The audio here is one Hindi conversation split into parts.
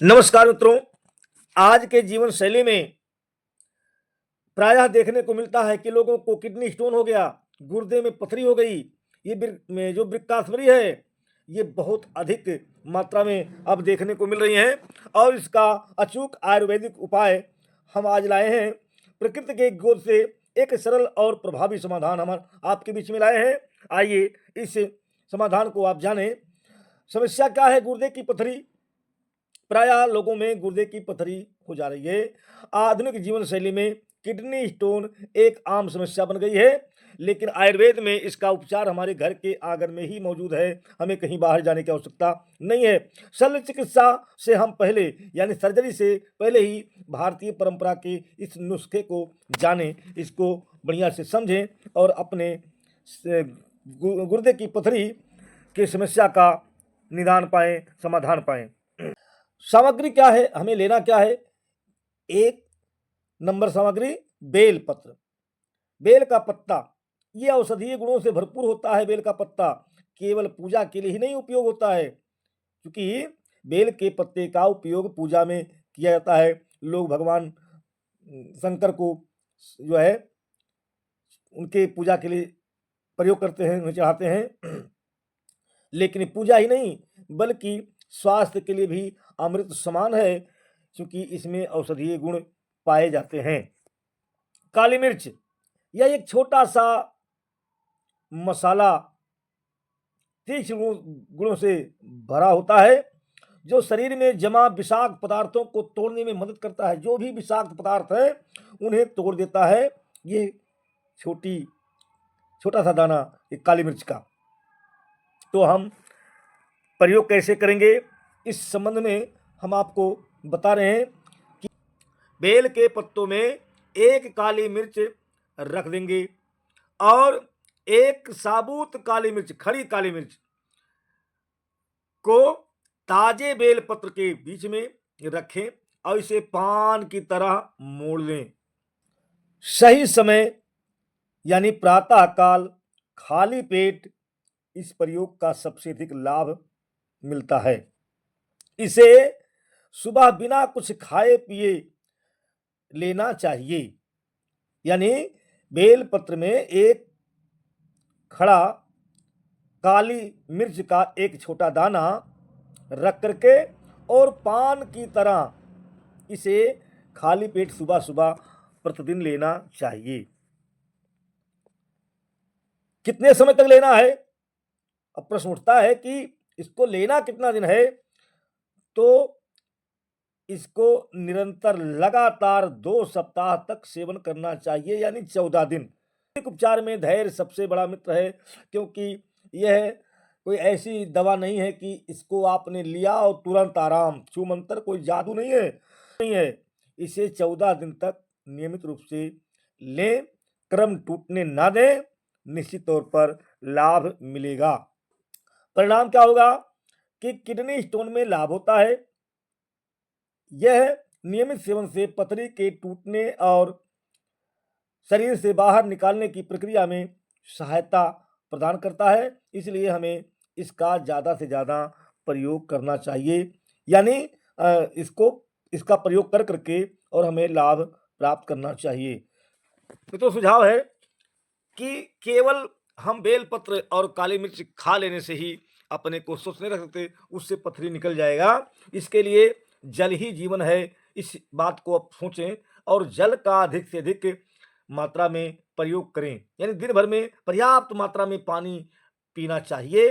नमस्कार मित्रों। आज के जीवन शैली में प्रायः देखने को मिलता है कि लोगों को किडनी स्टोन हो गया, गुर्दे में पथरी हो गई। ये में जो वृक्कास्मरी है, ये बहुत अधिक मात्रा में अब देखने को मिल रही हैं और इसका अचूक आयुर्वेदिक उपाय हम आज लाए हैं। प्रकृति के गोद से एक सरल और प्रभावी समाधान हम आपके बीच में लाए हैं। आइए इस समाधान को आप जानें। समस्या क्या है? गुर्दे की पथरी। प्रायः लोगों में गुर्दे की पथरी हो जा रही है। आधुनिक जीवन शैली में किडनी स्टोन एक आम समस्या बन गई है, लेकिन आयुर्वेद में इसका उपचार हमारे घर के आंगन में ही मौजूद है। हमें कहीं बाहर जाने की आवश्यकता नहीं है। शल्य चिकित्सा से हम पहले यानी सर्जरी से पहले ही भारतीय परंपरा के इस नुस्खे को जानें, इसको बढ़िया से समझें और अपने गुर्दे की पथरी की समस्या का निदान पाएं, समाधान पाएं। सामग्री क्या है? हमें लेना क्या है? एक नंबर सामग्री बेल पत्र। बेल का पत्ता ये औषधीय गुणों से भरपूर होता है। बेल का पत्ता केवल पूजा के लिए ही नहीं उपयोग होता है, क्योंकि बेल के पत्ते का उपयोग पूजा में किया जाता है। लोग भगवान शंकर को जो है उनके पूजा के लिए प्रयोग करते हैं, उन्हें चढ़ाते हैं। लेकिन पूजा ही नहीं बल्कि स्वास्थ्य के लिए भी अमृत समान है, क्योंकि इसमें औषधीय गुण पाए जाते हैं। काली मिर्च यह एक छोटा सा मसाला तीक्ष्ण गुणों से भरा होता है, जो शरीर में जमा विषाक्त पदार्थों को तोड़ने में मदद करता है। जो भी विषाक्त पदार्थ है उन्हें तोड़ देता है ये छोटा सा दाना ये काली मिर्च का। तो हम प्रयोग कैसे करेंगे, इस संबंध में हम आपको बता रहे हैं कि बेल के पत्तों में एक काली मिर्च रख देंगे और एक साबुत काली मिर्च, खड़ी काली मिर्च को ताजे बेल पत्र के बीच में रखें और इसे पान की तरह मोड़ लें। सही समय यानी प्रातः काल खाली पेट इस प्रयोग का सबसे अधिक लाभ मिलता है। इसे सुबह बिना कुछ खाए पिए लेना चाहिए। यानी बेल पत्र में एक खड़ा काली मिर्च का एक छोटा दाना रख करके और पान की तरह इसे खाली पेट सुबह सुबह प्रतिदिन लेना चाहिए। कितने समय तक लेना है? अब प्रश्न उठता है कि इसको लेना कितना दिन है। तो इसको निरंतर लगातार 2 सप्ताह तक सेवन करना चाहिए, यानी 14 दिन। उपचार में धैर्य सबसे बड़ा मित्र है, क्योंकि यह कोई ऐसी दवा नहीं है कि इसको आपने लिया और तुरंत आराम। छूमंतर कोई जादू नहीं है। इसे 14 दिन तक नियमित रूप से लें, क्रम टूटने ना दें, निश्चित तौर पर लाभ मिलेगा। परिणाम क्या होगा कि किडनी स्टोन में लाभ होता है। यह नियमित सेवन से पथरी के टूटने और शरीर से बाहर निकालने की प्रक्रिया में सहायता प्रदान करता है। इसलिए हमें इसका ज़्यादा से ज़्यादा प्रयोग करना चाहिए, यानी इसका प्रयोग कर करके और हमें लाभ प्राप्त करना चाहिए। तो सुझाव है कि केवल हम बेलपत्र और काली मिर्च खा लेने से ही अपने को स्वस्थ नहीं रख सकते, उससे पथरी निकल जाएगा। इसके लिए जल ही जीवन है, इस बात को आप सोचें और जल का अधिक से अधिक मात्रा में प्रयोग करें। यानी दिन भर में पर्याप्त मात्रा में पानी पीना चाहिए,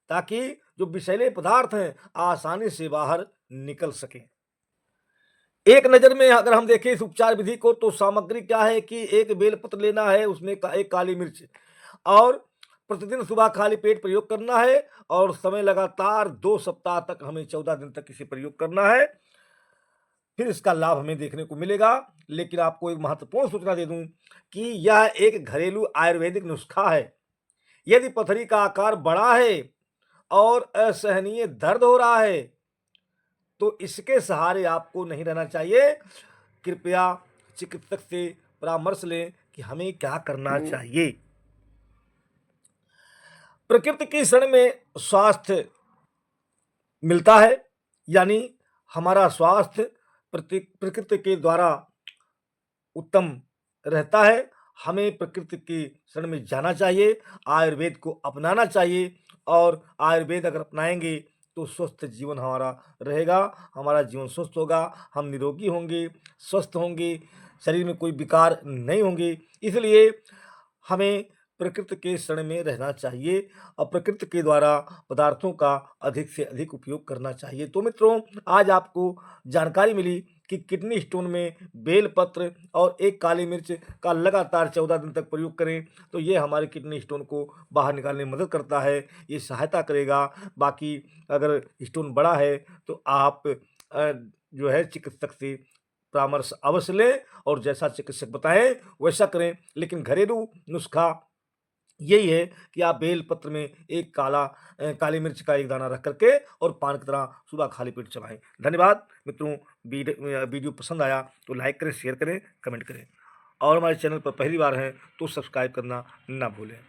ताकि जो विषैले पदार्थ हैं आसानी से बाहर निकल सकें। एक नज़र में अगर हम देखें इस उपचार विधि को, तो सामग्री क्या है कि एक बेलपत्र लेना है, उसमें एक काली मिर्च और प्रतिदिन सुबह खाली पेट प्रयोग करना है और समय लगातार 2 सप्ताह तक, हमें 14 दिन तक इसे प्रयोग करना है। फिर इसका लाभ हमें देखने को मिलेगा। लेकिन आपको एक महत्वपूर्ण सूचना दे दूं कि यह एक घरेलू आयुर्वेदिक नुस्खा है। यदि पथरी का आकार बड़ा है और असहनीय दर्द हो रहा है, तो इसके सहारे आपको नहीं रहना चाहिए। कृपया चिकित्सक से परामर्श लें कि हमें क्या करना चाहिए। प्रकृति की शरण में स्वास्थ्य मिलता है, यानी हमारा स्वास्थ्य प्रकृति के द्वारा उत्तम रहता है। हमें प्रकृति की शरण में जाना चाहिए, आयुर्वेद को अपनाना चाहिए और आयुर्वेद अगर अपनाएँगे तो स्वस्थ जीवन हमारा रहेगा, हमारा जीवन स्वस्थ होगा, हम निरोगी होंगे, स्वस्थ होंगे, शरीर में कोई विकार नहीं होंगे। इसलिए हमें प्रकृति के शरण में रहना चाहिए और प्रकृति के द्वारा पदार्थों का अधिक से अधिक उपयोग करना चाहिए। तो मित्रों, आज आपको जानकारी मिली कि किडनी स्टोन में बेलपत्र और एक काली मिर्च का लगातार 14 दिन तक प्रयोग करें, तो ये हमारे किडनी स्टोन को बाहर निकालने में मदद करता है, ये सहायता करेगा। बाकी अगर स्टोन बड़ा है तो आप जो है चिकित्सक से परामर्श अवश्य लें और जैसा चिकित्सक बताएँ वैसा करें। लेकिन घरेलू नुस्खा यही है कि आप बेलपत्र में एक काली मिर्च का एक दाना रख करके और पान की तरह सुबह खाली पेट चबाएँ। धन्यवाद मित्रों, वीडियो पसंद आया तो लाइक करें, शेयर करें, कमेंट करें और हमारे चैनल पर पहली बार हैं तो सब्सक्राइब करना ना भूलें।